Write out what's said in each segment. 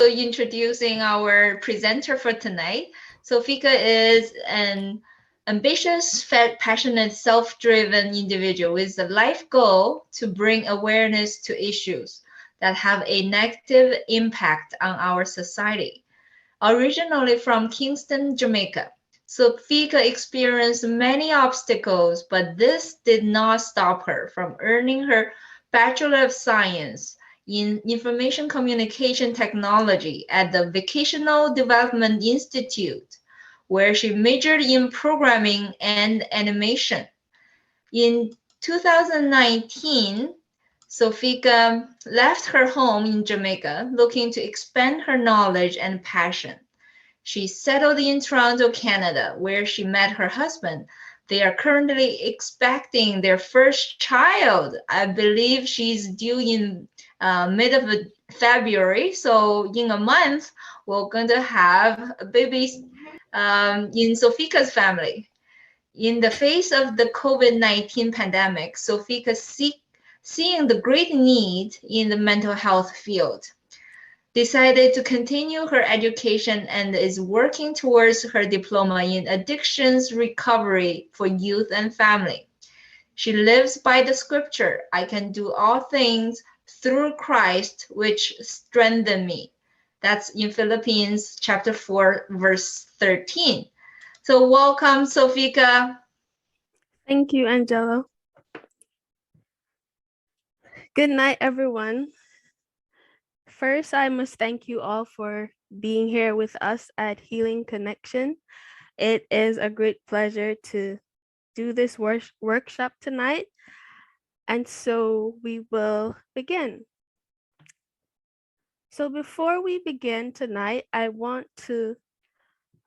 Introducing our presenter for tonight. Sofeeka is an ambitious, passionate, self-driven individual with a life goal to bring awareness to issues that have a negative impact on our society. Originally from Kingston, Jamaica, Sofeeka experienced many obstacles, but this did not stop her from earning her Bachelor of Science in Information Communication Technology at the Vocational Development Institute, where she majored in programming and animation. In 2019, Sofeeka left her home in Jamaica looking to expand her knowledge and passion. She settled in Toronto, Canada, where she met her husband. They are currently expecting their first child. I believe she's due in mid of February. So in a month, we're going to have a baby in Sofeeka's family. In the face of the COVID-19 pandemic, Sofeeka seeing the great need in the mental health field, decided to continue her education and is working towards her diploma in addictions recovery for youth and family. She lives by the scripture, I can do all things through Christ, which strengthen me. That's in Philippians chapter 4, verse 13. So welcome, Sofeeka. Thank you, Angela. Good night, everyone. First, I must thank you all for being here with us at Healing Connection. It is a great pleasure to do this workshop tonight. And so we will begin. So before we begin tonight, I want to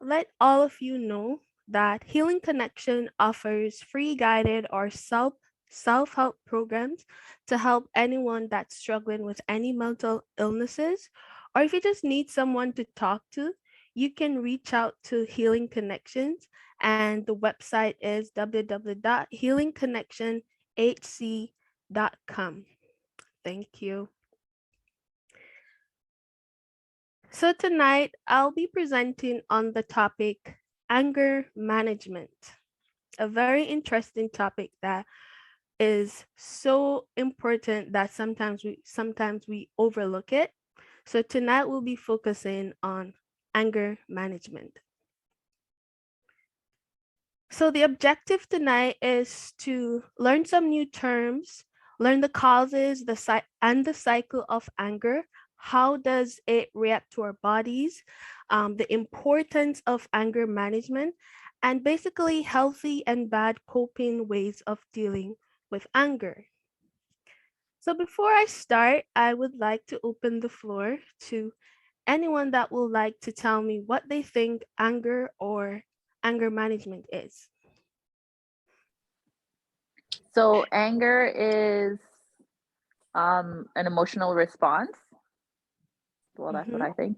let all of you know that Healing Connection offers free guided or self-help programs to help anyone that's struggling with any mental illnesses, or if you just need someone to talk to, you can reach out to Healing Connections, and the website is www.healingconnectionhc.com. Thank you. So tonight, I'll be presenting on the topic anger management, a very interesting topic that is so important that sometimes we overlook it. So tonight we'll be focusing on anger management. So the objective tonight is to learn some new terms, learn the causes, the cycle of anger. How does it react to our bodies? The importance of anger management, and basically healthy and bad coping ways of dealing with anger. So before I start, I would like to open the floor to anyone that would like to tell me what they think anger or anger management is. So anger is an emotional response. Well, that's what I think.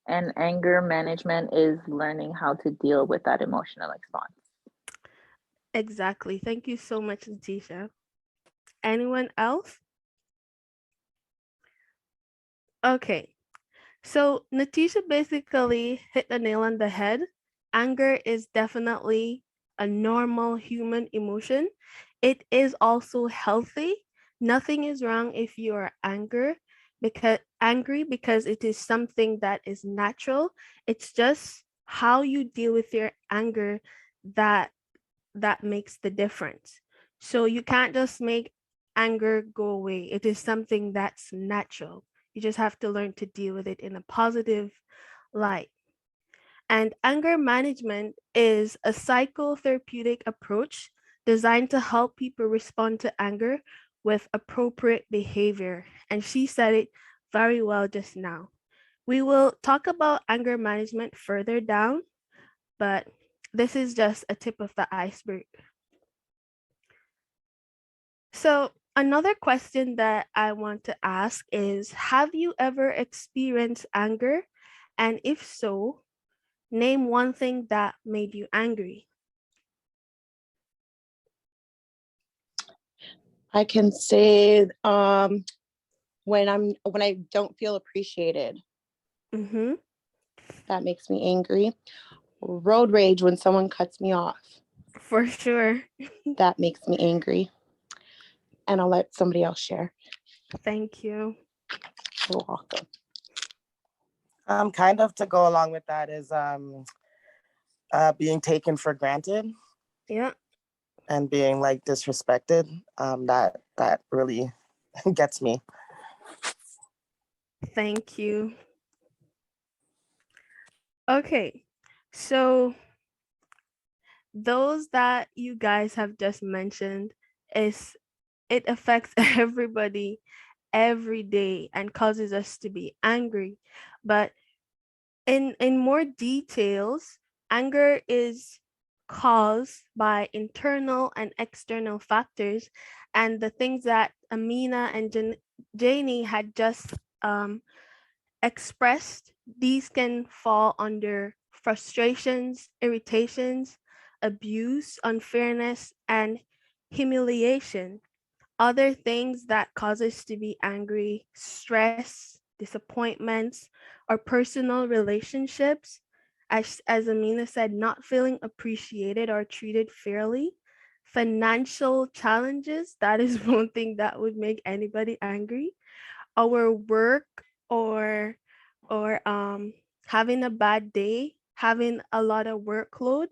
And anger management is learning how to deal with that emotional response. Exactly. Thank you so much, Letitia. Anyone else? Okay. So Natisha basically hit the nail on the head. Anger is definitely a normal human emotion. It is also healthy. Nothing is wrong if you are angry because it is something that is natural. It's just how you deal with your anger that makes the difference. So you can't just make anger go away. It is something that's natural. You just have to learn to deal with it in a positive light. And anger management is a psychotherapeutic approach designed to help people respond to anger with appropriate behavior. And she said it very well just now. We will talk about anger management further down, but this is just a tip of the iceberg. So another question that I want to ask is, have you ever experienced anger? And if so, name one thing that made you angry. I can say when I don't feel appreciated. Mm-hmm. That makes me angry. Road rage when someone cuts me off. For sure. That makes me angry. And I'll let somebody else share. Thank you. You're welcome. Kind of to go along with that is being taken for granted Yeah. and being like disrespected. That really gets me. Thank you. Okay. So those that you guys have just mentioned is it affects everybody every day and causes us to be angry. But in more details, anger is caused by internal and external factors, and the things that Amina and Janie had just expressed, these can fall under frustrations, irritations, abuse, unfairness, and humiliation. Other things that cause us to be angry: stress, disappointments, or personal relationships. As Amina said, not feeling appreciated or treated fairly. Financial challenges, that is one thing that would make anybody angry. Our work, or having a bad day, having a lot of workload,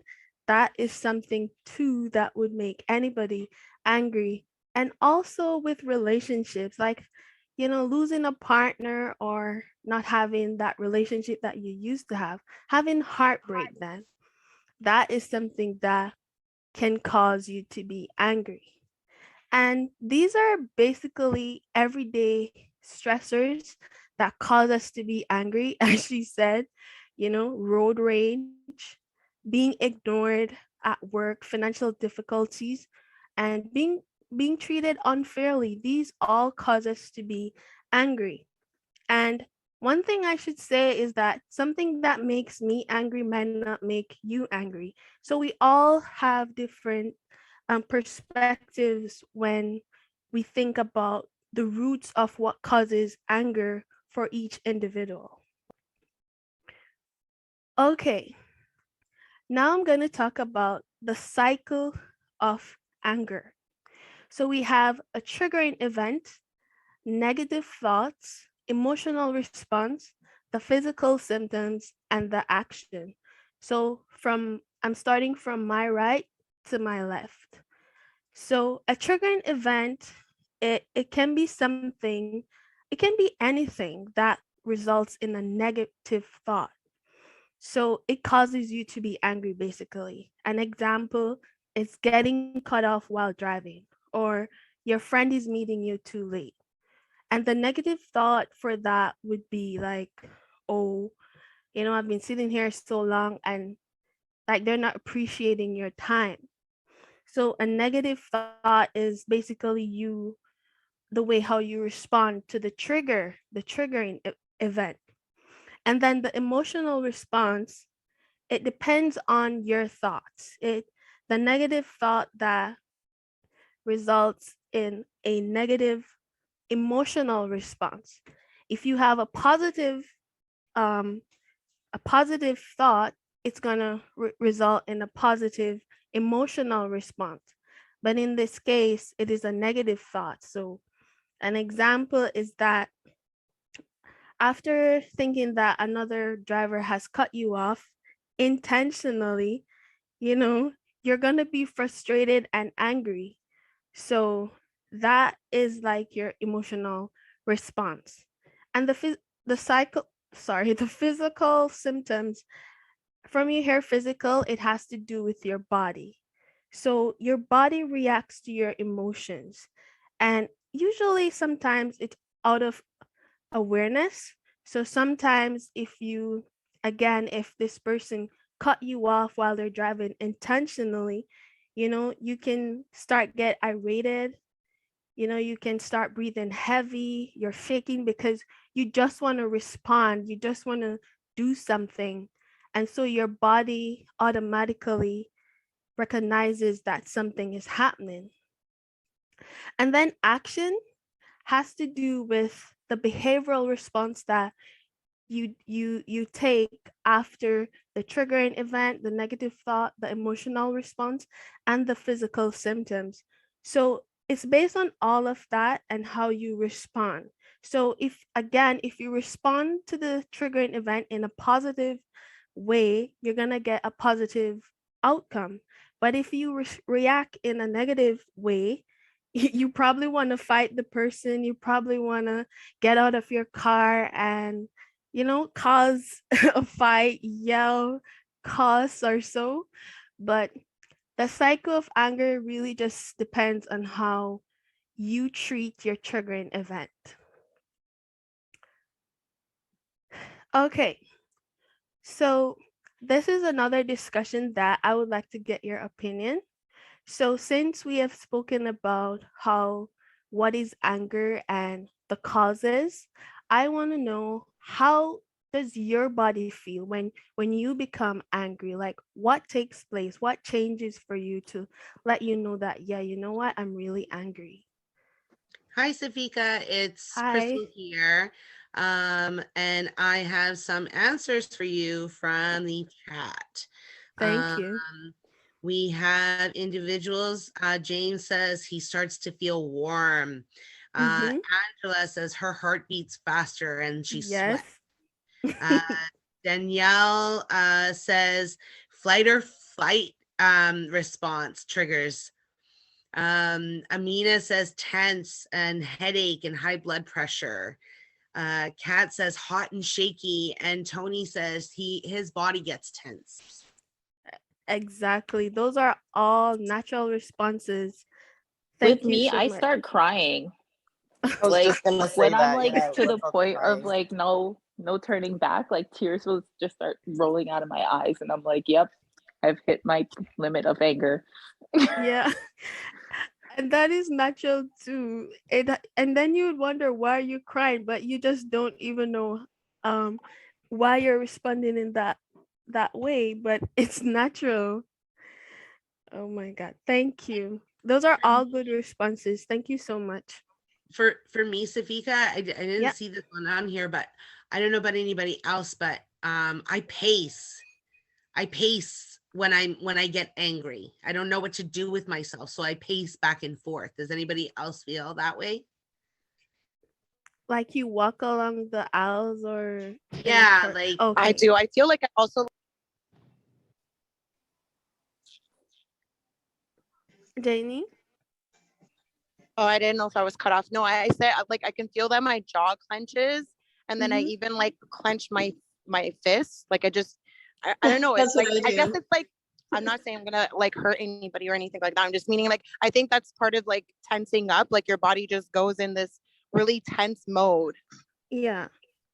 that is something too that would make anybody angry. And also with relationships, like, losing a partner or not having that relationship that you used to have, having heartbreak, then that is something that can cause you to be angry. And these are basically everyday stressors that cause us to be angry, as she said, road rage, being ignored at work, financial difficulties, and being treated unfairly. These all cause us to be angry. And one thing I should say is that something that makes me angry might not make you angry. So we all have different perspectives when we think about the roots of what causes anger for each individual. Okay, now I'm going to talk about the cycle of anger. So we have a triggering event, negative thoughts, emotional response, the physical symptoms, and the action. So I'm starting from my right to my left. So a triggering event, it can be something, it can be anything that results in a negative thought. So it causes you to be angry, basically. An example is getting cut off while driving, or your friend is meeting you too late. And the negative thought for that would be like, oh, I've been sitting here so long, and like they're not appreciating your time. So a negative thought is basically the way how you respond to the triggering event. And then the emotional response, it depends on your thoughts. The negative thought that results in a negative emotional response. If you have um, a positive thought, it's gonna result in a positive emotional response. But in this case, it is a negative thought. So an example is that after thinking that another driver has cut you off intentionally, you know, you're gonna be frustrated and angry. So that is like your emotional response. And the cycle, sorry, the physical symptoms, from you hear physical, it has to do with your body. So your body reacts to your emotions. And usually sometimes it's out of awareness. So sometimes if this person cut you off while they're driving intentionally, you can start get irritated. You can start breathing heavy, you're shaking because you just want to respond, you just want to do something. And so your body automatically recognizes that something is happening. And then action has to do with the behavioral response that you take after the triggering event, the negative thought, the emotional response, and the physical symptoms. So it's based on all of that and how you respond. So if you respond to the triggering event in a positive way, you're going to get a positive outcome. But if you react in a negative way, you probably want to fight the person, you probably want to get out of your car and cause a fight, yell, cuss or so. But the cycle of anger really just depends on how you treat your triggering event. Okay, so this is another discussion that I would like to get your opinion. So since we have spoken about what is anger and the causes, I want to know, how does your body feel when you become angry? Like, what takes place? What changes for you to let you know that, yeah, you know what, I'm really angry? Hi, Sofeeka. It's Hi. Crystal here. And I have some answers for you from the chat. Thank you. We have individuals. James says he starts to feel warm. Angela says her heart beats faster and she Yes. sweats. Danielle says flight or fight response triggers. Amina says tense and headache and high blood pressure. Kat says hot and shaky, and Tony says his body gets tense. Exactly. Those are all natural responses. Thank With you me, so I much. start crying. I was Like just gonna say when I'm that. like Yeah, to the we're both point of crying. like no turning back, like tears will just start rolling out of my eyes, and I'm like, yep, I've hit my limit of anger. Yeah. And that is natural too. And then you would wonder why you're crying, but you just don't even know um why you're responding in that way, but it's natural. Oh my God. Thank you. Those are all good responses. Thank you so much. For me, Sofeeka, I didn't Yeah. see this one on here, but I don't know about anybody else, but I pace when I get angry. I don't know what to do with myself, so I pace back and forth. Does anybody else feel that way? Like you walk along the aisles or in a Yeah, court. like Okay. I do. I feel like I also Janie? Oh, I didn't know if I was cut off. No, I said like I can feel that my jaw clenches, and then I Mhm. even like clench my fists. Like I don't know. It's That's what like I I guess do. it's like I'm not saying I'm gonna like hurt anybody or anything like that. I'm just meaning like I think that's part of like tensing up. Like your body just goes in this really tense mode. Yeah.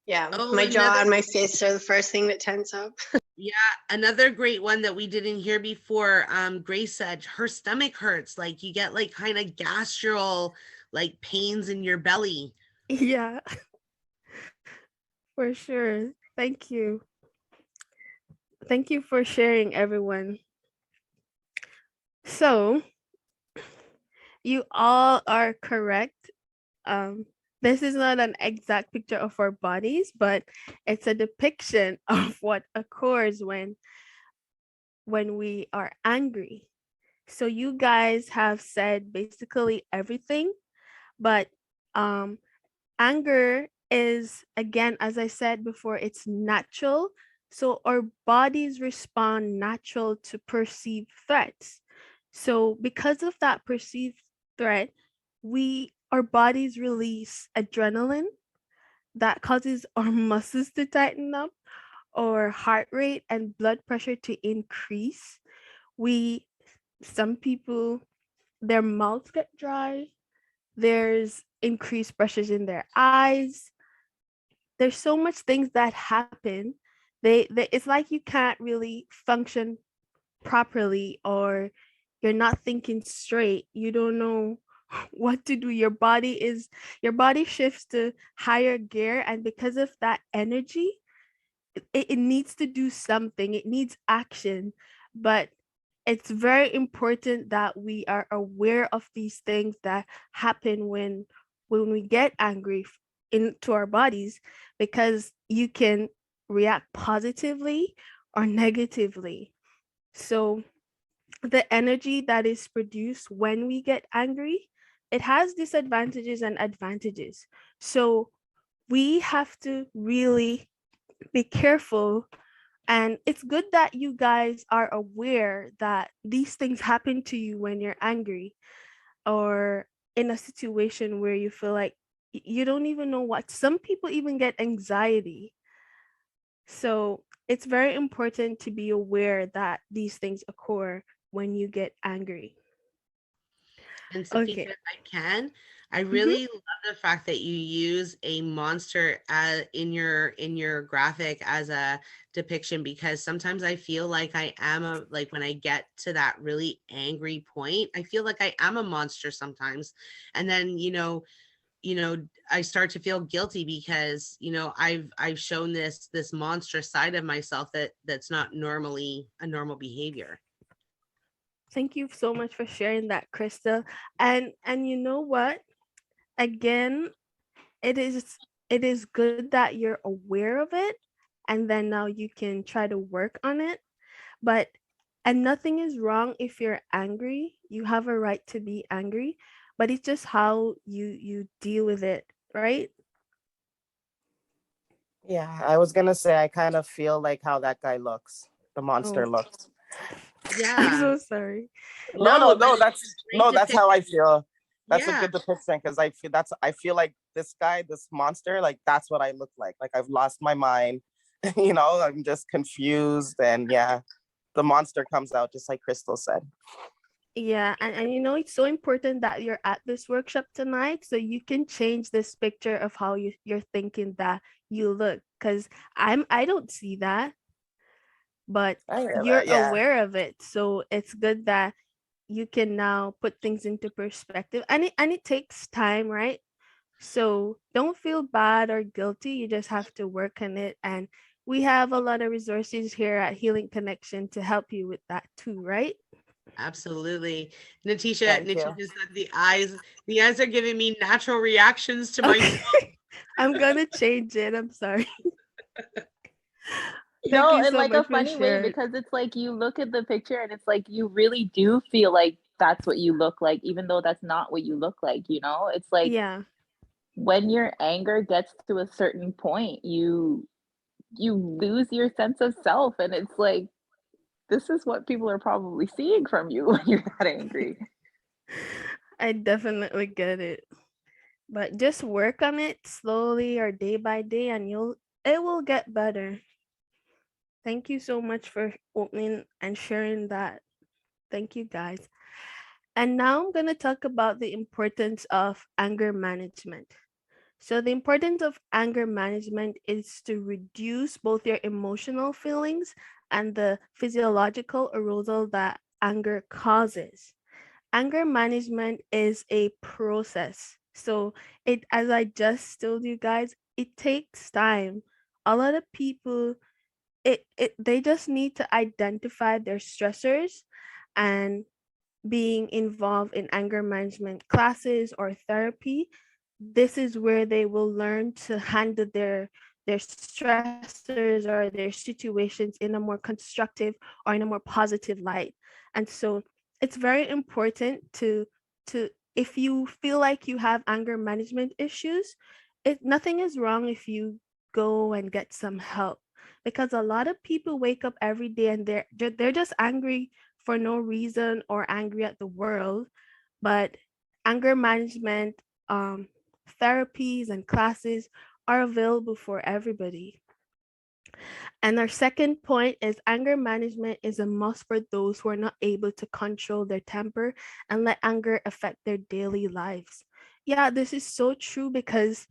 Yeah, Oh, my jaw another and my face are the first thing that tense up. yeah, another great one that we didn't hear before. Grace said her stomach hurts. Like you get like kind of gastral like pains in your belly. Yeah. For sure. Thank you. Thank you for sharing, everyone. So, you all are correct. Um, this is not an exact picture of our bodies, but it's a depiction of what occurs when we are angry. So you guys have said basically everything, but um, anger is, again, as I said before, it's natural. So our bodies respond natural to perceived threats. So because of that perceived threat, our bodies release adrenaline that causes our muscles to tighten up, or heart rate and blood pressure to increase. We Some people, their mouths get dry, there's increased pressures in their eyes. There's so much things that happen. It's like you can't really function properly, or you're not thinking straight. You don't know what to do. Your body shifts to higher gear, and because of that energy, it needs to do something. It needs action. But it's very important that we are aware of these things that happen when we get angry. into our bodies, because you can react positively or negatively. So the energy that is produced when we get angry, it has disadvantages and advantages. So we have to really be careful. And it's good that you guys are aware that these things happen to you when you're angry, or in a situation where you feel like you don't even know what. Some people even get anxiety. So it's very important to be aware that these things occur when you get angry. And Sofeeka, Okay. if I Mhm. really love the fact that you use a monster in your graphic as a depiction, because sometimes I feel like I am like when I get to that really angry point, I feel like I am a monster sometimes. And then, I start to feel guilty because, I've shown this monstrous side of myself that's not normally a normal behavior. Thank you so much for sharing that, Krista. And you know what? Again, it is good that you're aware of it, and then now you can try to work on it. But and nothing is wrong if you're angry. You have a right to be angry, but it's just how you deal with it, right? Yeah, I was gonna say I kind of feel like how that guy looks, the monster Oh, looks. I'm Yeah. so sorry. No, No, no, but no. it's That's a great no. That's how I depiction. feel. That's a Yeah. good depiction because I feel like this guy, this monster, like that's what I look like. Like I've lost my mind. I'm just confused, and yeah, the monster comes out just like Crystal said. Yeah, and it's so important that you're at this workshop tonight so you can change this picture of how you're thinking that you look. Because I don't see that, but I hear you're that. Yeah. aware of it. So it's good that you can now put things into perspective. And it takes time, right? So don't feel bad or guilty. You just have to work on it. And we have a lot of resources here at Healing Connection to help you with that too, right? Absolutely. Natisha, Thank you. Natisha said the eyes. The eyes are giving me natural reactions to myself. Okay. I'm gonna change it. I'm sorry. Thank No, you in so like a much for funny way, sharing. because it's like you look at the picture and it's like you really do feel like that's what you look like, even though that's not what you look like, you know? It's like Yeah. when your anger gets to a certain point, you lose your sense of self, and it's like this is what people are probably seeing from you when you're that angry. I definitely get it. But just work on it slowly or day by day, and it will get better. Thank you so much for opening and sharing that. Thank you, guys. And now I'm going to talk about the importance of anger management. So, the importance of anger management is to reduce both your emotional feelings and the physiological arousal that anger causes. Anger management is a process. So, as I just told you guys, it takes time. A lot of people, they just need to identify their stressors, and being involved in anger management classes or therapy, this is where they will learn to handle their stressors or their situations in a more constructive or in a more positive light. And so it's very important to if you feel like you have anger management issues, nothing is wrong if you go and get some help, because a lot of people wake up every day and they're just angry for no reason or angry at the world. But anger management therapies and classes are available for everybody. And our second point is anger management is a must for those who are not able to control their temper and let anger affect their daily lives. Yeah, this is so true, because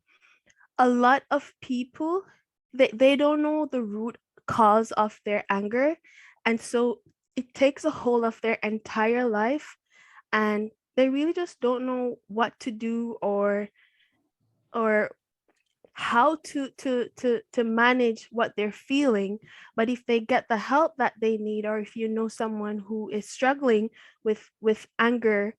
a lot of people, they don't know the root cause of their anger, and so it takes a hold of their entire life, and they really just don't know what to do, or how to manage what they're feeling. But if they get the help that they need, or if you know someone who is struggling with anger,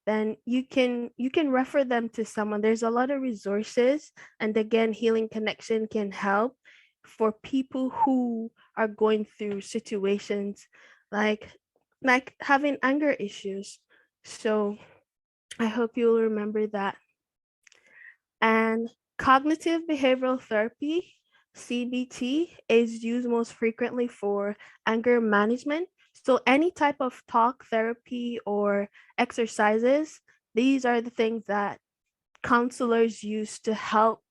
then you can refer them to someone. There's a lot of resources, and again, Healing Connection can help for people who are going through situations like having anger issues. So I hope you'll remember that. And cognitive behavioral therapy, CBT, is used most frequently for anger management. So any type of talk therapy or exercises, these are the things that counselors use to help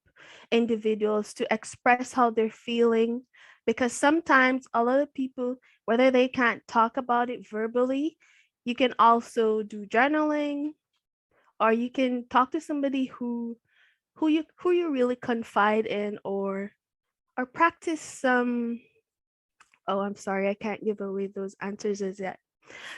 individuals to express how they're feeling. Because sometimes a lot of people, whether they can't talk about it verbally, you can also do journaling, or you can talk to somebody who you really confide in, or practice some. Oh, I'm sorry, I can't give away those answers as yet.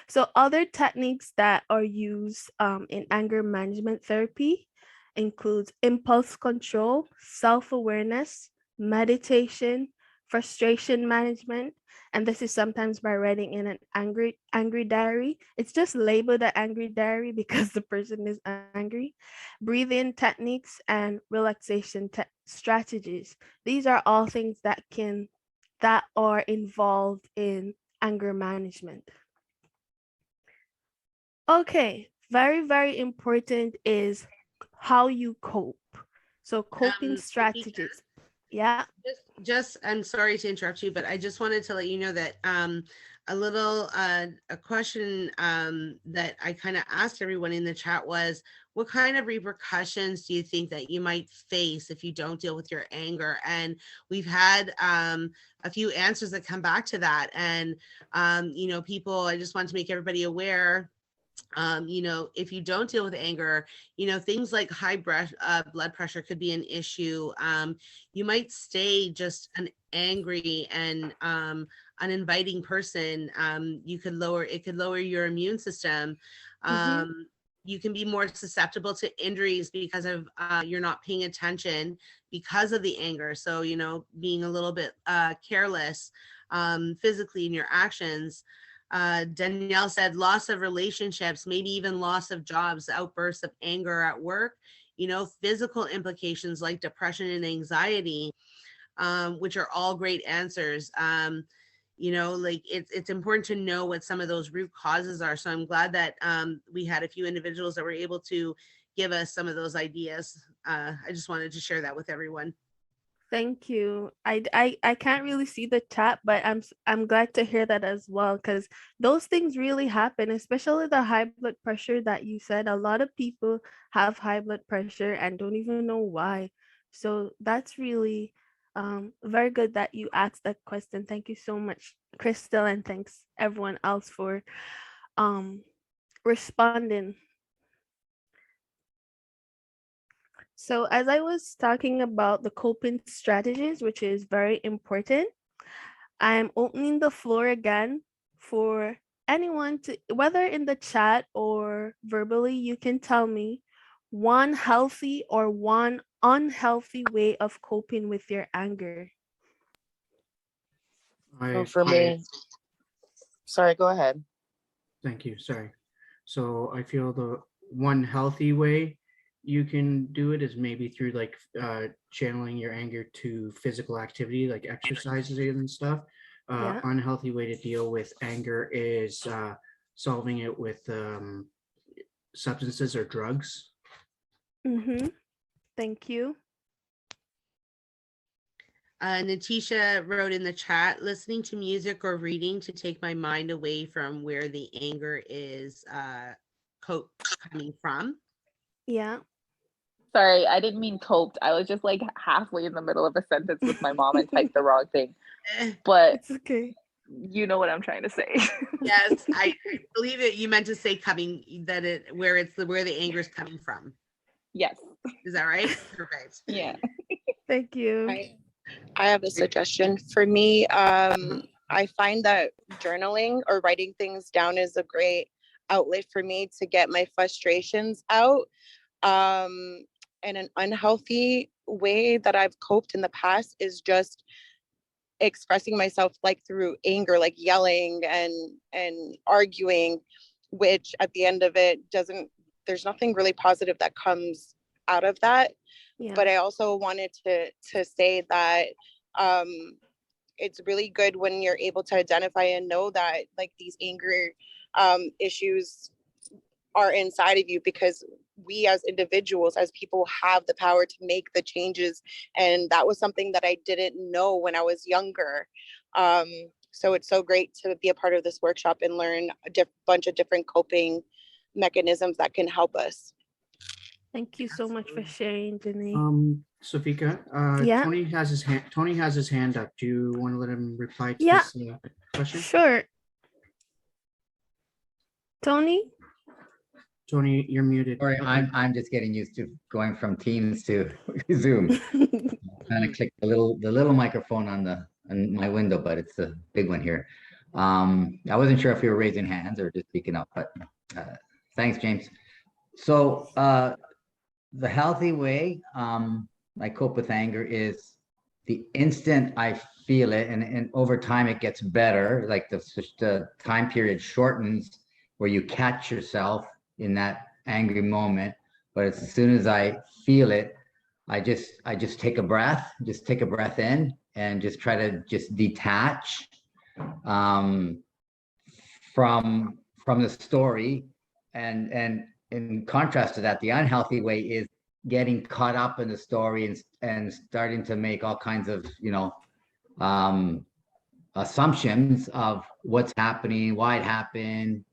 So other techniques that are used in anger management therapy includes impulse control, self-awareness, meditation, frustration management, and this is sometimes by writing in an angry diary. It's just labeled an angry diary because the person is angry. Breathing techniques and relaxation strategies. These are all things that are involved in anger management. Okay, very, very important is how you cope. So coping Sofeeka, strategies. Yeah. just I'm sorry to interrupt you, but I just wanted to let you know that a question that I kind of asked everyone in the chat was, what kind of repercussions do you think that you might face if you don't deal with your anger? And we've had a few answers that come back to that. And people, I just want to make everybody aware, if you don't deal with anger, things like high blood pressure could be an issue. You might stay just an angry and uninviting person. It could lower your immune system. You can be more susceptible to injuries because of you're not paying attention because of the anger. So, being a little bit careless physically in your actions. Danielle said loss of relationships, maybe even loss of jobs, outbursts of anger at work, physical implications like depression and anxiety, which are all great answers. It's important to know what some of those root causes are. So I'm glad that we had a few individuals that were able to give us some of those ideas. I just wanted to share that with everyone. Thank you. I can't really see the chat, but I'm glad to hear that as well, because those things really happen, especially the high blood pressure that you said. A lot of people have high blood pressure and don't even know why. So that's really very good that you asked that question. Thank you so much, Crystal, and thanks everyone else for responding. So as I was talking about the coping strategies, which is very important, I'm opening the floor again for anyone to, whether in the chat or verbally, you can tell me one healthy or one unhealthy way of coping with your anger. So for me, sorry, go ahead. Thank you. Sorry. So I feel the one healthy way you can do it is maybe through channeling your anger to physical activity like exercises and stuff. Unhealthy way to deal with anger is solving it with substances or drugs. Thank you. Natisha wrote in the chat, listening to music or reading to take my mind away from where the anger is coming from. Yeah. Sorry, I didn't mean coped. I was just like halfway in the middle of a sentence with my mom and typed the wrong thing. But it's okay. You know what I'm trying to say. Yes, I believe that you meant to say where the anger is coming from. Yes. Is that right? Perfect. Yeah. Thank you. I have a suggestion. For me, I find that journaling or writing things down is a great outlet for me to get my frustrations out. And an unhealthy way that I've coped in the past is just expressing myself through anger, like yelling and arguing, which at the end of it there's nothing really positive that comes out of that. Yeah. But I also wanted to say that it's really good when you're able to identify and know that like these anger issues are inside of you, because we as individuals, as people, have the power to make the changes. And that was something that I didn't know when I was younger. So it's so great to be a part of this workshop and learn a bunch of different coping mechanisms that can help us. Thank you so much for sharing, Janae. Sofeeka, Yeah. Tony has his hand up. Do you want to let him reply to Yeah. this question? Sure. Tony? Tony, you're muted. Sorry, Okay. I'm just getting used to going from Teams to Zoom. Trying to click the little microphone on my window, but it's a big one here. I wasn't sure if you were raising hands or just speaking up, but thanks, James. So the healthy way I cope with anger is the instant I feel it, and over time it gets better. Like the time period shortens where you catch yourself in that angry moment. But as soon as I feel it, I just take a breath, in, and just try to just detach from the story. And in contrast to that, the unhealthy way is getting caught up in the story and starting to make all kinds of assumptions of what's happening, why it happened,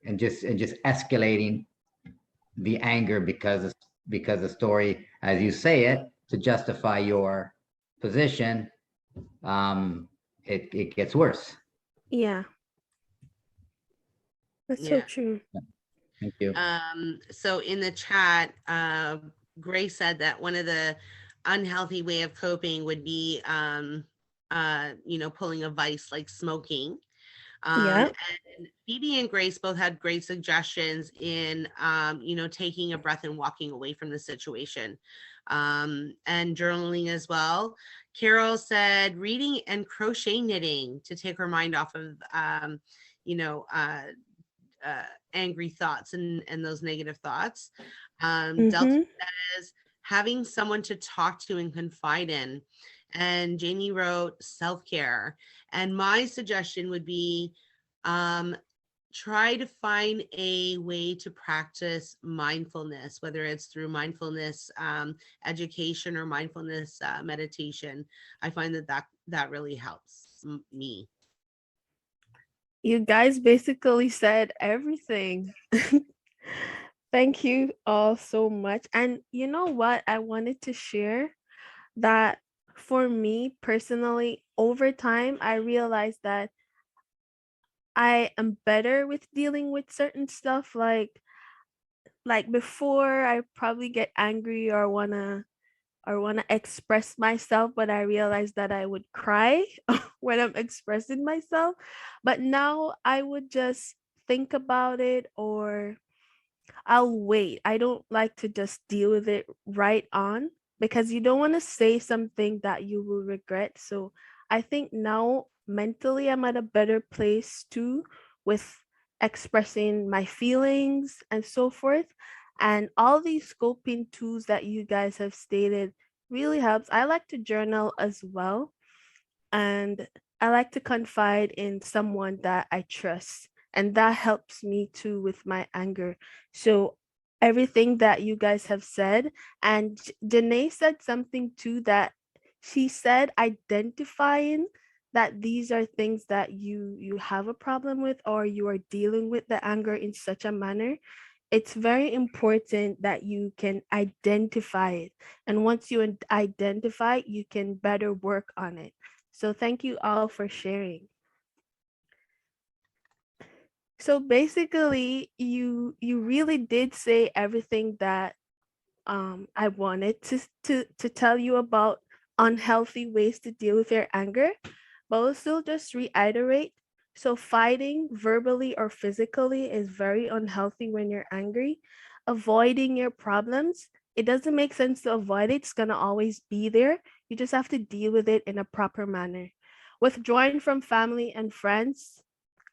and just escalating the anger because the story, as you say it, to justify your position, it gets worse. Yeah. That's so true. Thank you. So in the chat, Grace said that one of the unhealthy way of coping would be, pulling a vice like smoking. Yeah. And Phoebe and Grace both had great suggestions in, taking a breath and walking away from the situation, and journaling as well. Carol said reading and crochet knitting to take her mind off of, angry thoughts and those negative thoughts. Delta says having someone to talk to and confide in. And Jamie wrote self-care. And my suggestion would be try to find a way to practice mindfulness, whether it's through mindfulness education or mindfulness meditation. I find that really helps me. You guys basically said everything. Thank you all so much. And you know what? I wanted to share that for me personally, over time, I realized that I am better with dealing with certain stuff. Like before, I probably get angry or wanna express myself, but I realized that I would cry when I'm expressing myself. But now I would just think about it, or I'll wait. I don't like to just deal with it right on, because you don't want to say something that you will regret. So I think now mentally I'm at a better place too, with expressing my feelings and so forth. And all these scoping tools that you guys have stated really helps. I like to journal as well. And I like to confide in someone that I trust. And that helps me too with my anger. So everything that you guys have said, and Danae said something too, that she said identifying that these are things that you have a problem with, or you are dealing with the anger in such a manner. It's very important that you can identify it. And once you identify, you can better work on it. So thank you all for sharing. So basically, you really did say everything that I wanted to tell you about unhealthy ways to deal with your anger, but I'll still just reiterate. So fighting verbally or physically is very unhealthy when you're angry. Avoiding your problems, it doesn't make sense to avoid it. It's gonna always be there. You just have to deal with it in a proper manner. Withdrawing from family and friends,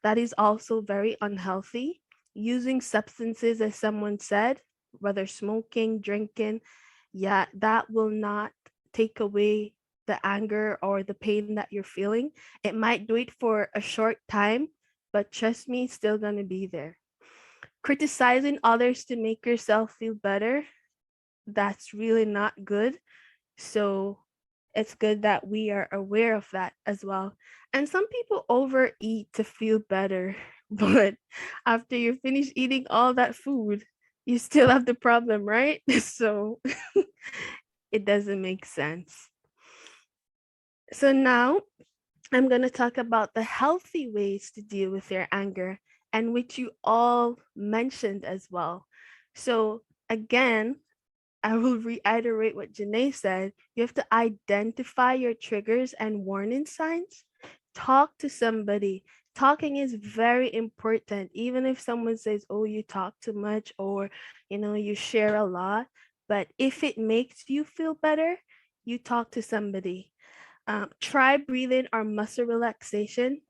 that is also very unhealthy. Using substances, as someone said, whether smoking, drinking, yeah, that will not take away the anger or the pain that you're feeling. It might do it for a short time, but trust me, it's still going to be there. Criticizing others to make yourself feel better, that's really not good. So it's good that we are aware of that as well. And some people overeat to feel better, but after you finish eating all that food, you still have the problem, right? So it doesn't make sense. So now I'm going to talk about the healthy ways to deal with your anger, and which you all mentioned as well. So again, I will reiterate what Janae said. You have to identify your triggers and warning signs. Talk to somebody. Talking is very important. Even if someone says, oh, you talk too much, or, you share a lot. But if it makes you feel better, you talk to somebody. Try breathing or muscle relaxation.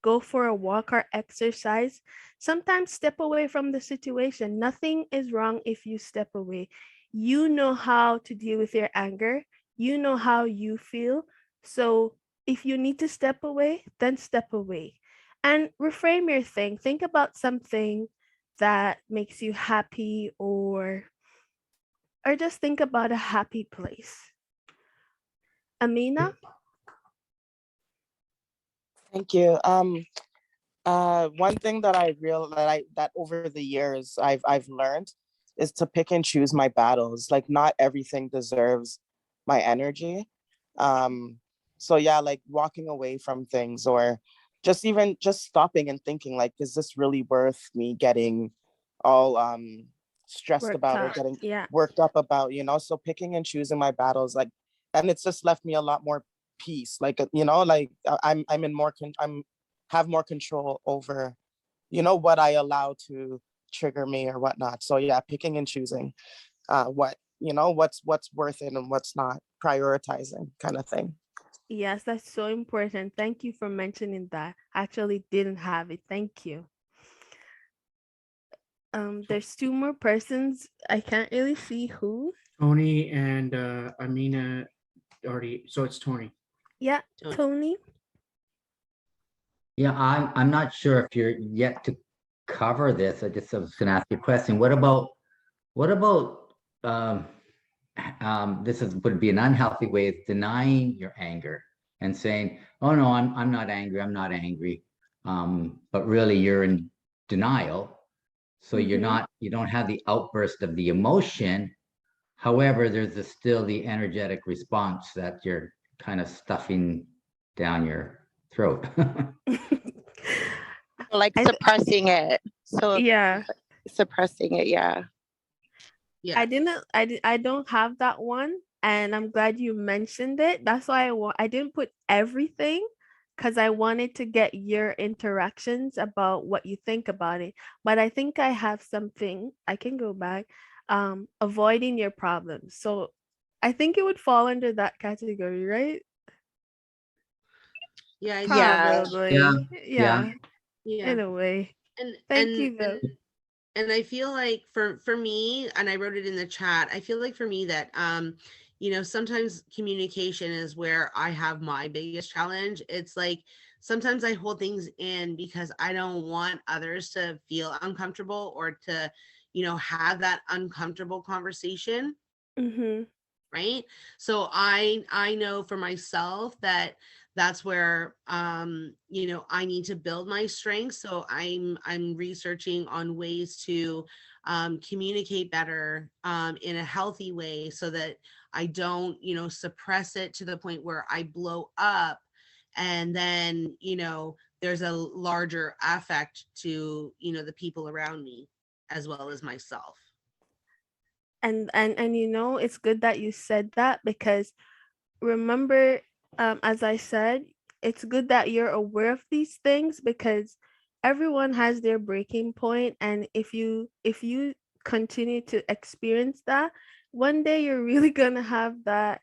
Go for a walk or exercise. Sometimes step away from the situation. Nothing is wrong if you step away. You know how to deal with your anger. You know how you feel. So if you need to step away, then step away. And reframe your thing. Think about something that makes you happy, or just think about a happy place. Amina? Thank you. One thing that that over the years I've learned is to pick and choose my battles. Like not everything deserves my energy. So yeah, like walking away from things, or even just stopping and thinking, like, is this really worth me getting all stressed Worked about or up. getting Yeah. worked up about, so picking and choosing my battles, like, and it's just left me a lot more peace. Like, like I'm in more I'm have more control over, what I allow to trigger me or whatnot. So yeah, picking and choosing what's worth it and what's not, prioritizing kind of thing. Yes, that's so important. Thank you for mentioning that. I actually didn't have it. Thank you. There's two more persons. I can't really see who. Tony and Amina already. So it's Tony. Yeah, Tony. Yeah, I'm not sure if you're yet to cover this. I just was gonna ask you a question. What about this would be an unhealthy way of denying your anger and saying, oh no, I'm not angry, I'm not angry. But really you're in denial. So you don't have the outburst of the emotion. However, there's still the energetic response that you're kind of stuffing down your throat. Like suppressing it. So yeah, suppressing it. Yeah. Yeah. I don't have that one, and I'm glad you mentioned it. That's why I didn't put everything, because I wanted to get your interactions about what you think about it. But I think I have something. I can go back. Avoiding your problems. So I think it would fall under that category, right? Yeah, Yeah. Probably. Yeah. yeah. In a way. And Thank you, though. and I feel like for me, and I wrote it in the chat, I feel like for me that sometimes communication is where I have my biggest challenge. It's like sometimes I hold things in because I don't want others to feel uncomfortable, or to have that uncomfortable conversation. Right. So I know for myself that that's where I need to build my strength. So I'm researching on ways to communicate better in a healthy way, so that I don't suppress it to the point where I blow up, and then there's a larger effect to the people around me as well as myself. And it's good that you said that, because remember, as I said, it's good that you're aware of these things, because everyone has their breaking point, and if you continue to experience that, one day you're really gonna have that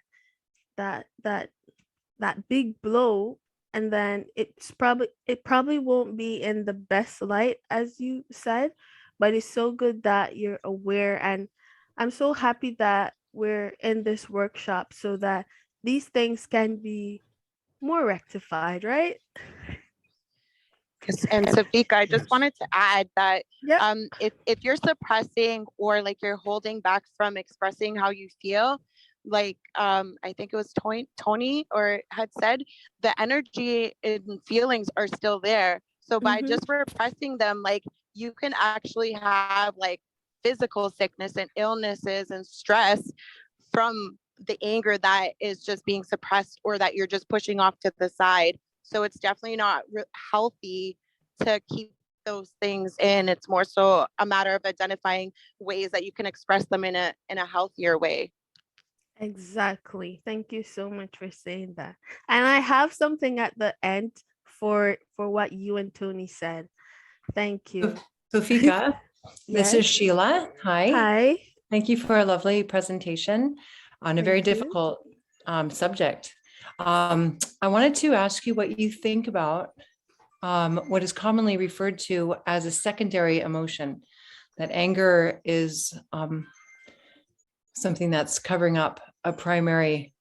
big blow, and then it probably won't be in the best light, as you said, but it's so good that you're aware. And I'm so happy that we're in this workshop so that these things can be more rectified, right? Yes, and Sofeeka, I just Yes. wanted to add that Yep. if you're suppressing or like you're holding back from expressing how you feel, like I think it was Tony or had said, the energy and feelings are still there. So by Mhm. just repressing them, like you can actually have like physical sickness and illnesses and stress from the anger that is just being suppressed or that you're just pushing off to the side. So it's definitely not healthy to keep those things in. It's more so a matter of identifying ways that you can express them in a healthier way. Exactly. Thank you so much for saying that. And I have something at the end for what you and Tony said. Thank you. Sofeeka, this is Yes. Sheila. Hi. Hi. Thank you for a lovely presentation on a very Thank you. difficult subject. I wanted to ask you what you think about what is commonly referred to as a secondary emotion, that anger is something that's covering up a primary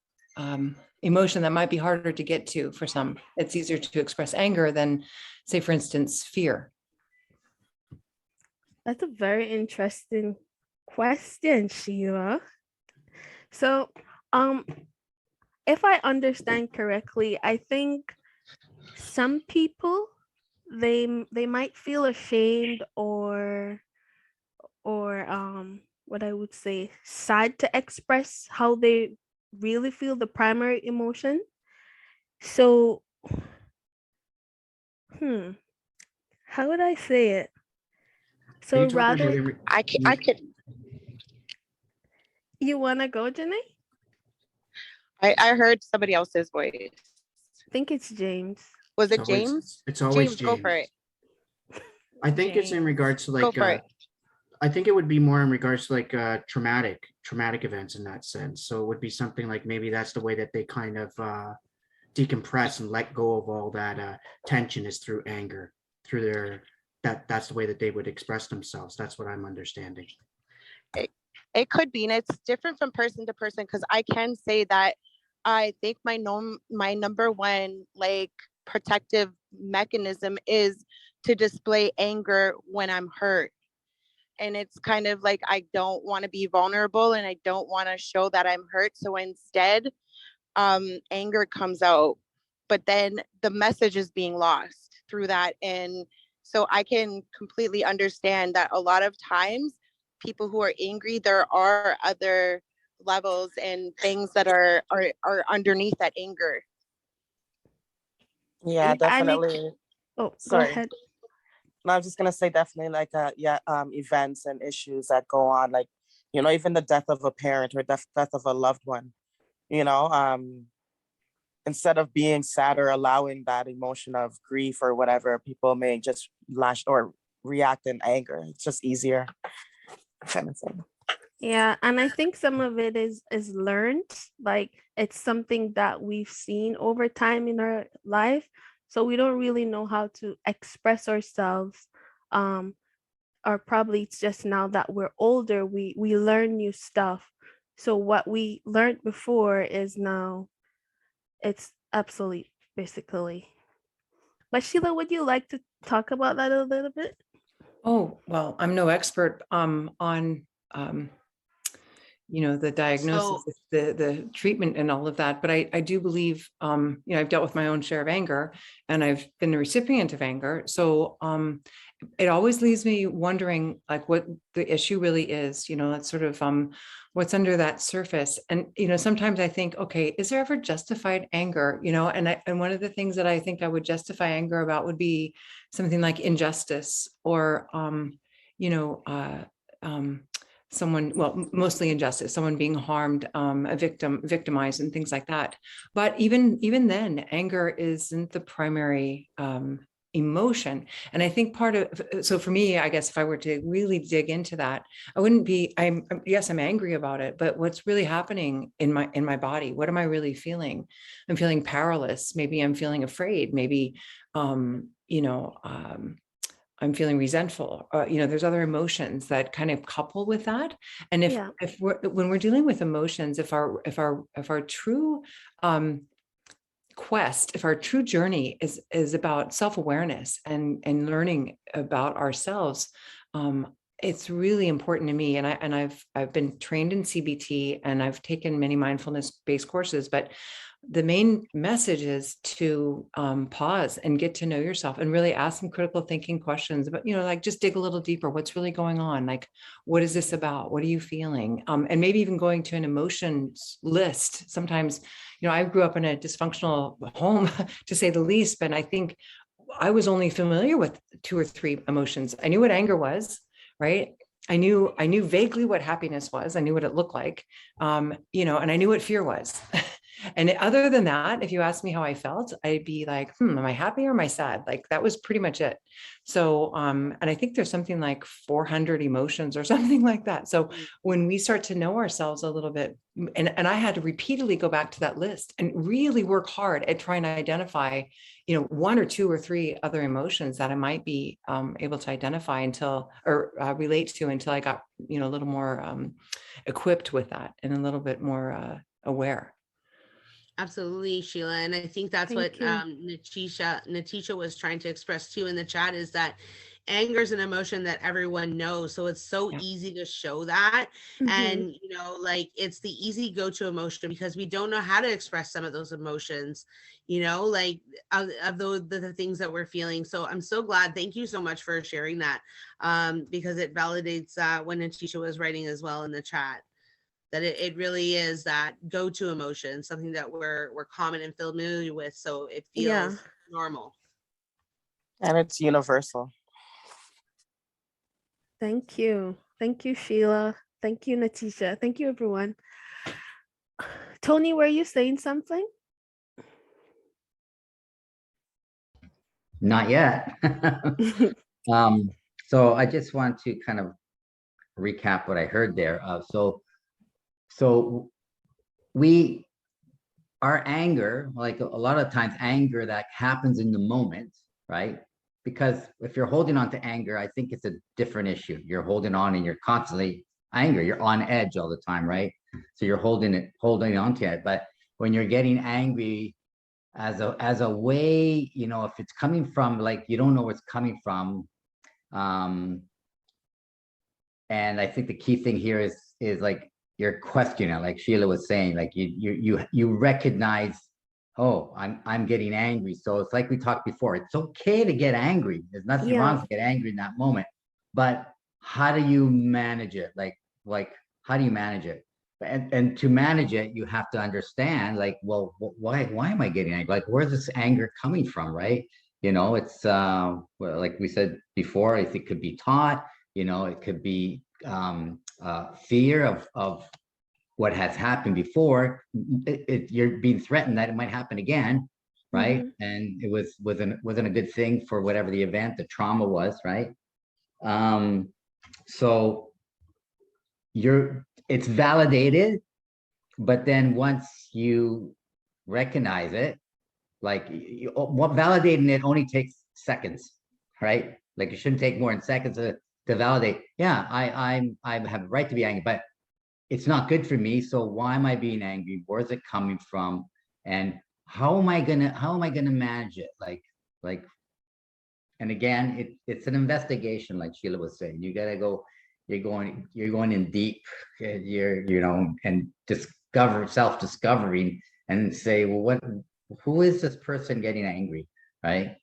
emotion that might be harder to get to for some. It's easier to express anger than, say, for instance, fear. That's a very interesting question, Sheila. So, if I understand correctly, I think some people they might feel ashamed or what I would say sad to express how they really feel, the primary emotion. So, how would I say it? Are So you talking about rather, I could you wanna go, Janae? I heard somebody else's voice. I think it's James. Was it It's always- James? It's always Go for it. I think it's in regards to Go like for it. I think it would be more in regards to like traumatic events in that sense. So it would be something like maybe that's the way that they kind of decompress and let go of all that tension is through anger, through their that's the way that they would express themselves. That's what I'm understanding. It could be, and it's different from person to person, because I can say that I think my number one like protective mechanism is to display anger when I'm hurt. And it's kind of like I don't want to be vulnerable and I don't want to show that I'm hurt. So instead, anger comes out, but then the message is being lost through that. And so I can completely understand that a lot of times people who are angry, there are other levels and things that are underneath that anger. Yeah, I definitely. go Sorry. ahead. No, I was just gonna say definitely like events and issues that go on, like, you know, even the death of a parent or death of a loved one, you know, instead of being sad or allowing that emotion of grief or whatever, people may just lash or react in anger. It's just easier. Kind of thing. Yeah, and I think some of it is learned. Like it's something that we've seen over time in our life, so we don't really know how to express ourselves. Or probably it's just now that we're older, we learn new stuff. So what we learned before is now it's obsolete, basically. But Sheila, would you like to talk about that a little bit? Oh, well, I'm no expert on you know, the diagnosis, the treatment and all of that. But I do believe, you know, I've dealt with my own share of anger and I've been the recipient of anger. So it always leaves me wondering like what the issue really is, you know, that's sort of what's under that surface. And, you know, sometimes I think, okay, is there ever justified anger, you know, and one of the things that I think I would justify anger about would be something like injustice or, you know, someone, well, mostly injustice, someone being harmed, a victimized and things like that. But even then, anger isn't the primary emotion. And I think part of, so for me, I guess if I were to really dig into that, I wouldn't be, yes, I'm angry about it, but what's really happening in my body? What am I really feeling? I'm feeling powerless. Maybe I'm feeling afraid. Maybe, you know, I'm feeling resentful. There's other emotions that kind of couple with that. And when we're dealing with emotions, if our true quest, if our true journey is about self-awareness and learning about ourselves, it's really important to me. And I've been trained in CBT, and I've taken many mindfulness-based courses, but the main message is to pause and get to know yourself and really ask some critical thinking questions about, like just dig a little deeper. What's really going on? Like, what is this about? What are you feeling? And maybe even going to an emotions list. Sometimes, I grew up in a dysfunctional home, to say the least, but I think I was only familiar with 2 or 3 emotions. I knew what anger was, right? I knew vaguely what happiness was. I knew what it looked like, and I knew what fear was. And other than that, if you asked me how I felt, I'd be like, am I happy or am I sad? Like, that was pretty much it. So, and I think there's something like 400 emotions or something like that. So when we start to know ourselves a little bit, and I had to repeatedly go back to that list and really work hard at trying to identify, 1 or 2 or 3 other emotions that I might be able to identify relate to until I got, a little more equipped with that and a little bit more aware. Absolutely, Sheila. And I think that's what Natisha was trying to express too in the chat, is that anger is an emotion that everyone knows. So it's so easy to show that. And, it's the easy go-to emotion because we don't know how to express some of those emotions, of the things that we're feeling. So I'm so glad. Thank you so much for sharing that, because it validates what Natisha was writing as well in the chat. That it really is that go-to emotion, something that we're common and familiar with, so it feels normal. And it's universal. Thank you, Sheila. Thank you, Natisha. Thank you, everyone. Tony, were you saying something? Not yet. So I just want to kind of recap what I heard there. So our anger, like a lot of times anger that happens in the moment, right? Because if you're holding on to anger, I think it's a different issue. You're holding on and you're constantly angry. You're on edge all the time, right? So you're holding on to it. But when you're getting angry as a way, if it's coming from, like, you don't know where it's coming from. And I think the key thing here is like, you're questioning, like Sheila was saying, like you recognize, oh, I'm getting angry. So it's like we talked before, it's okay to get angry. There's nothing wrong to get angry in that moment, but how do you manage it? Like how do you manage it? And to manage it, you have to understand, like, well, why am I getting angry? Like, where's this anger coming from, right? It's well, like we said before, I think it could be taught. It could be fear of what has happened before. You're being threatened that it might happen again, right? And it wasn't a good thing for whatever the event, the trauma was, right? So it's validated, but then once you recognize it, like validating it only takes seconds, right? Like, it shouldn't take more than seconds to validate. Yeah, I have a right to be angry, but it's not good for me. So why am I being angry? Where's it coming from? And how am I gonna manage it? Like, and again, it's an investigation, like Sheila was saying. You gotta go. You're going in deep. And self-discovering, and say, well, who is this person getting angry, right?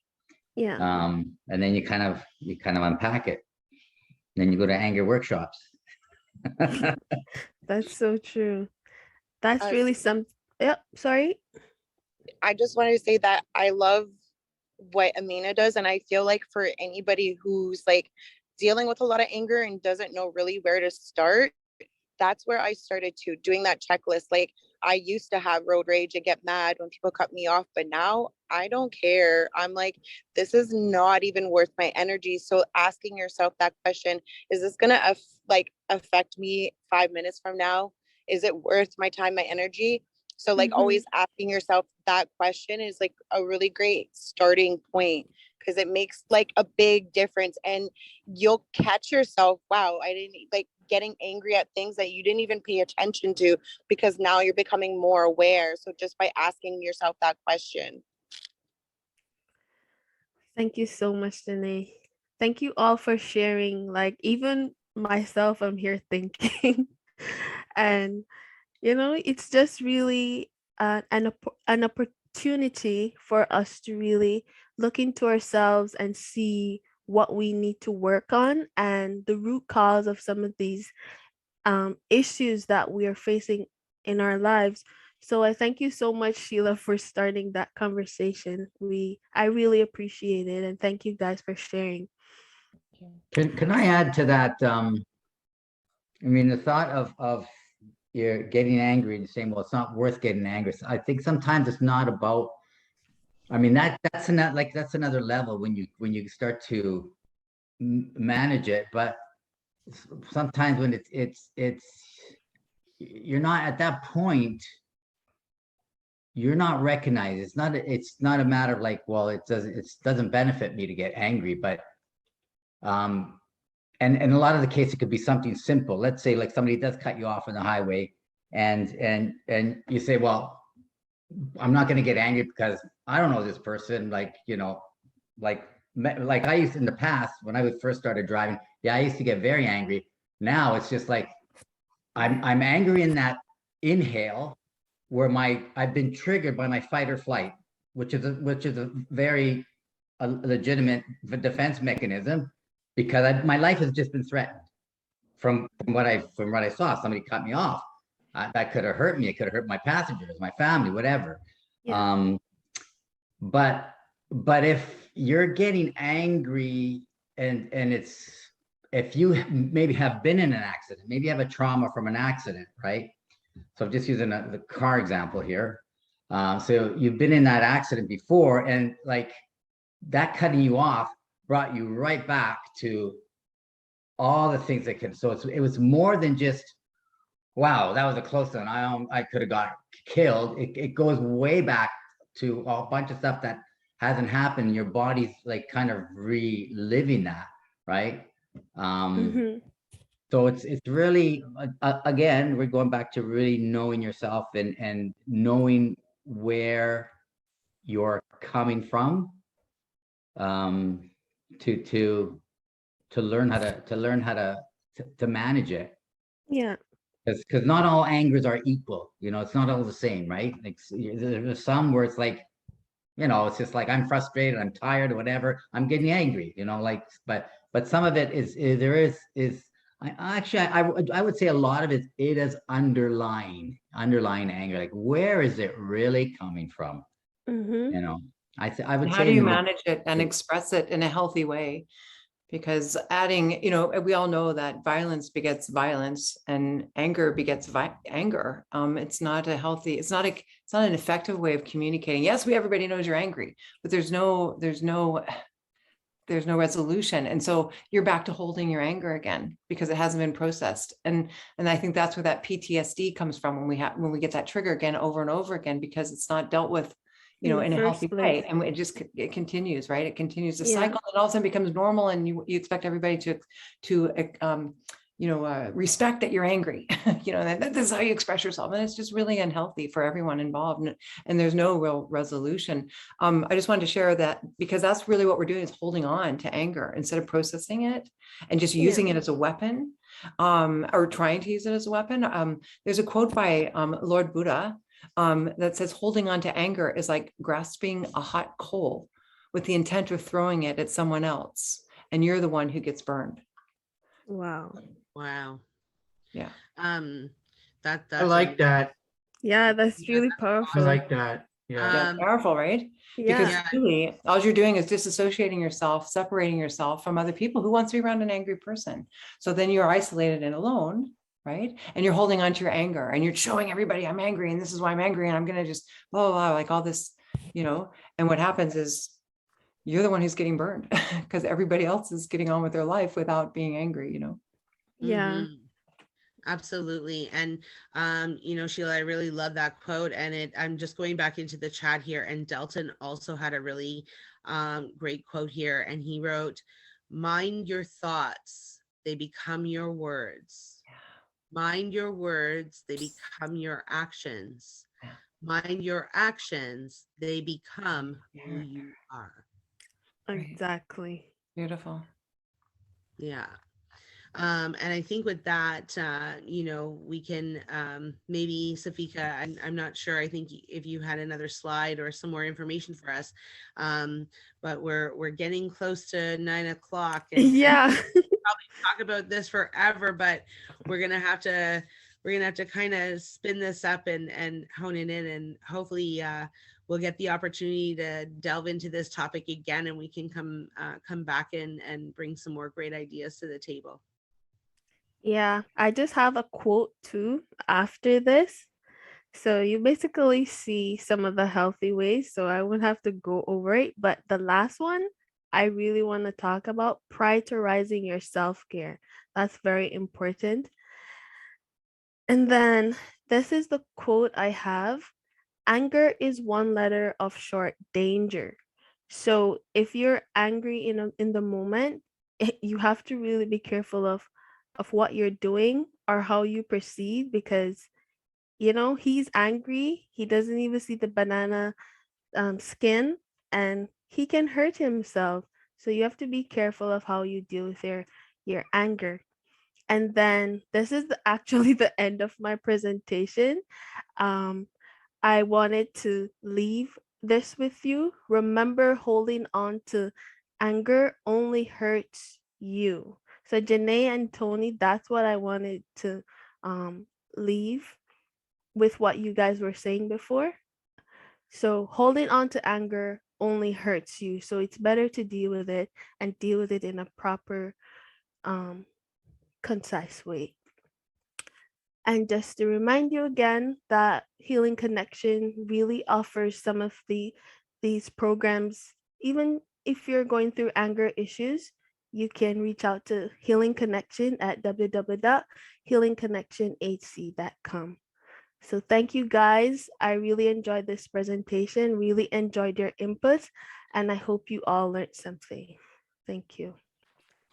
Yeah. And then you kind of unpack it. Then you go to anger workshops. That's so true. That's really sorry. I just wanted to say that I love what Amina does, and I feel like for anybody who's like dealing with a lot of anger and doesn't know really where to start, that's where I started doing that checklist. Like, I used to have road rage and get mad when people cut me off, but now I don't care. I'm like, this is not even worth my energy. So asking yourself that question, is this gonna affect me 5 minutes from now? Is it worth my time, my energy? So like always asking yourself that question is like a really great starting point, because it makes like a big difference. And you'll catch yourself, wow, I didn't like getting angry at things that you didn't even pay attention to, because now you're becoming more aware. So just by asking yourself that question. Thank you so much, Danae. Thank you all for sharing. Like, even myself, I'm here thinking. And, it's just really an opportunity for us to really look into ourselves and see what we need to work on and the root cause of some of these issues that we are facing in our lives. So I thank you so much, Sheila, for starting that conversation. I really appreciate it, and thank you guys for sharing. Can I add to that? I mean, the thought of you're getting angry and saying, well, it's not worth getting angry. So I think sometimes it's not about. I mean, that's another level when you start to manage it, but sometimes when it's you're not at that point, you're not recognized. It's not a matter of like, well, it doesn't benefit me to get angry, but and a lot of the case it could be something simple. Let's say like somebody does cut you off on the highway, and you say, well, I'm not going to get angry because I don't know this person, like like I used in the past when I first started driving. Yeah, I used to get very angry. Now it's just like I'm angry in that inhale where I've been triggered by my fight or flight, which is a very legitimate defense mechanism, because my life has just been threatened from what I saw. Somebody cut me off. That could have hurt me. It could have hurt my passengers, my family, whatever. Yeah. But if you're getting angry and it's, if you maybe have been in an accident, maybe you have a trauma from an accident, right? So I'm just using the car example here. So you've been in that accident before, and like that cutting you off brought you right back to all the things that can. So it was more than just, wow, that was a close one. I could have got killed. It goes way back to a bunch of stuff that hasn't happened. Your body's like kind of reliving that, right? So it's really, again, we're going back to really knowing yourself and knowing where you're coming from, to learn how to manage it. Yeah. Because not all angers are equal. It's not all the same, right? Like there's some where it's like, it's just like I'm frustrated, I'm tired, or whatever. I'm getting angry, like. But some of it is I would say a lot of it is underlying anger. Like, where is it really coming from? I would say. How do you manage it and express it in a healthy way? Because adding, we all know that violence begets violence and anger begets anger. It's not a healthy, it's not an effective way of communicating. Yes, everybody knows you're angry, but there's no resolution. And so you're back to holding your anger again because it hasn't been processed. And I think that's where that PTSD comes from when we get that trigger again over and over again, because it's not dealt with in a healthy way. And it continues, right? It continues the cycle, and all of a sudden becomes normal. And you expect everybody to respect that you're angry, this is how you express yourself. And it's just really unhealthy for everyone involved. And there's no real resolution. I just wanted to share that because that's really what we're doing, is holding on to anger instead of processing it and just using it as a weapon, or trying to use it as a weapon. There's a quote by Lord Buddha that says, holding on to anger is like grasping a hot coal with the intent of throwing it at someone else, and you're the one who gets burned. Wow. Yeah. I like that. Yeah, that's really powerful. I like that. Yeah. Powerful, right? Yeah. Because really, all you're doing is disassociating yourself, separating yourself from other people. Who wants to be around an angry person? So then you're isolated and alone, right? And you're holding on to your anger and you're showing everybody I'm angry and this is why I'm angry and I'm going to just blah, blah, blah, like all this, and what happens is you're the one who's getting burned because everybody else is getting on with their life without being angry, Yeah. Absolutely. And you know, Sheila, I really love that quote. And I'm just going back into the chat here, and Delton also had a really great quote here. And he wrote, "Mind your thoughts, they become your words. Mind your words, they become your actions. Mind your actions, they become who you are." Exactly. Beautiful. Yeah. And I think with that, you know, we can maybe, Sofeeka, I'm not sure. I think if you had another slide or some more information for us, but we're getting close to 9 o'clock, and Yeah. probably talk about this forever, but we're gonna have to kind of spin this up and hone it in, and hopefully we'll get the opportunity to delve into this topic again, and we can come back and bring some more great ideas to the table. Yeah, I just have a quote too after this. So you basically see some of the healthy ways, so I wouldn't have to go over it. But the last one, I really want to talk about prioritizing your self-care. That's very important. And then this is the quote I have. Anger is one letter of short danger. So if you're angry in the moment, you have to really be careful of what you're doing or how you perceive, because you know he's angry. He doesn't even see the banana skin, and he can hurt himself. So you have to be careful of how you deal with your anger. And then this is actually the end of my presentation. Um, I wanted to leave this with you. Remember, holding on to anger only hurts you. So, Janae and Tony, that's what I wanted to leave with what you guys were saying before. So, holding on to anger only hurts you. So, it's better to deal with it and deal with it in a proper, um, concise way. And just to remind you again that Healing Connection really offers some of these programs. Even if you're going through anger issues, you can reach out to Healing Connection at www.healingconnectionhc.com. So thank you guys. I really enjoyed this presentation, really enjoyed your inputs, and I hope you all learned something. Thank you.